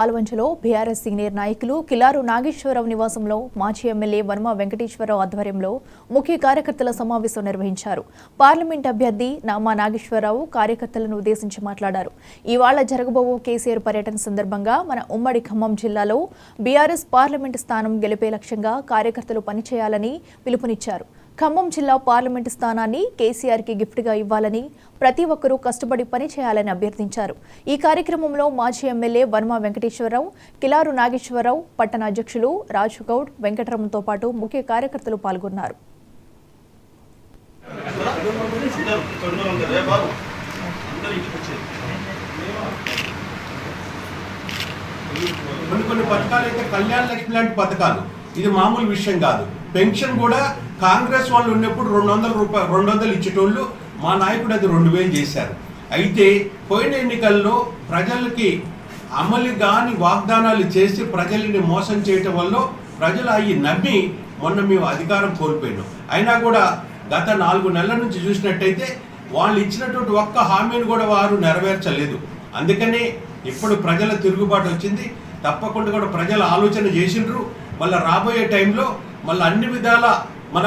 పాల్వంచలో BRS senior నాయకులు కిలారు నాగేశ్వరరావు నివాసంలో మాజీ ఎమ్మెల్యే వర్మ వెంకటేశ్వరరావు ఆధ్వర్యంలో ముఖ్య కార్యకర్తల సమావేశం నిర్వహించారు. పార్లమెంట్ అభ్యర్థి నామా నాగేశ్వరరావు కార్యకర్తలను ఉద్దేశించి మాట్లాడారు. ఇవాళ జరగబోవు కేసీఆర్ పర్యటన సందర్భంగా మన ఉమ్మడి ఖమ్మం జిల్లాలో బీఆర్ఎస్ పార్లమెంట్ స్థానం గెలిపే లక్ష్యంగా కార్యకర్తలు పనిచేయాలని పిలుపునిచ్చారు. ఖమ్మం జిల్లా పార్లమెంటు స్థానాన్ని కేసీఆర్కి గిఫ్ట్గా ఇవ్వాలని ప్రతి ఒక్కరూ కష్టపడి పనిచేయాలని అభ్యర్థించారు. ఈ కార్యక్రమంలో మాజీ ఎమ్మెల్యే వర్మ వెంకటేశ్వరరావు, కిలారు నాగేశ్వరరావు, పట్టణ అధ్యక్షులు రాజుగౌడ్, వెంకటరమణతో పాటు ముఖ్య కార్యకర్తలు పాల్గొన్నారు. కొన్ని పథకాలు అయితే కళ్యాణ లక్ష్మి లాంటి పథకాలు, ఇది మామూలు విషయం కాదు. పెన్షన్ కూడా కాంగ్రెస్ వాళ్ళు ఉన్నప్పుడు 200 ఇచ్చేటోళ్ళు, మా నాయకుడు అది 2000 చేశారు. అయితే పోయిన ఎన్నికల్లో ప్రజలకి అమలు కాని వాగ్దానాలు చేసి ప్రజల్ని మోసం చేయటం వల్ల ప్రజలు అవి నమ్మి మొన్న మేము అధికారం కోల్పోయినాం. అయినా కూడా గత 4 నెలల నుంచి చూసినట్టయితే వాళ్ళు ఇచ్చినటువంటి ఒక్క హామీని కూడా వారు నెరవేర్చలేదు. అందుకని ఇప్పుడు ప్రజల తిరుగుబాటు వచ్చింది. తప్పకుండా కూడా ప్రజల ఆలోచన చేసిండ్రు. మళ్ళీ రాబోయే టైంలో మళ్ళీ అన్ని విధాల మన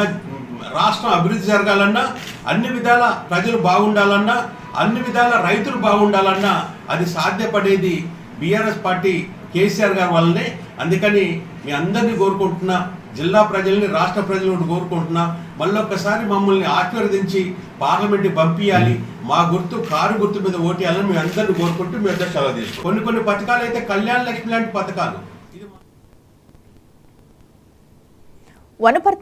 రాష్ట్రం అభివృద్ధి జరగాలన్నా, అన్ని విధాల ప్రజలు బాగుండాలన్నా, అన్ని విధాల రైతులు బాగుండాలన్నా అది సాధ్యపడేది బీఆర్ఎస్ పార్టీ కేసీఆర్ గారి వల్లనే. అందుకని మీ అందరినీ కోరుకుంటున్నా, జిల్లా ప్రజల్ని, రాష్ట్ర ప్రజలను కోరుకుంటున్నా, మళ్ళొక్కసారి మమ్మల్ని ఆశీర్వదించి పార్లమెంట్కి పంపించాలి, మా గుర్తు కారు గుర్తు మీద ఓటేయాలని మీ అందరినీ కోరుకుంటూ మీ అందరూ సెలవు తీసుకోండి. కొన్ని పథకాలు అయితే కళ్యాణ లక్ష్మి లాంటి పథకాలు. వనపర్తి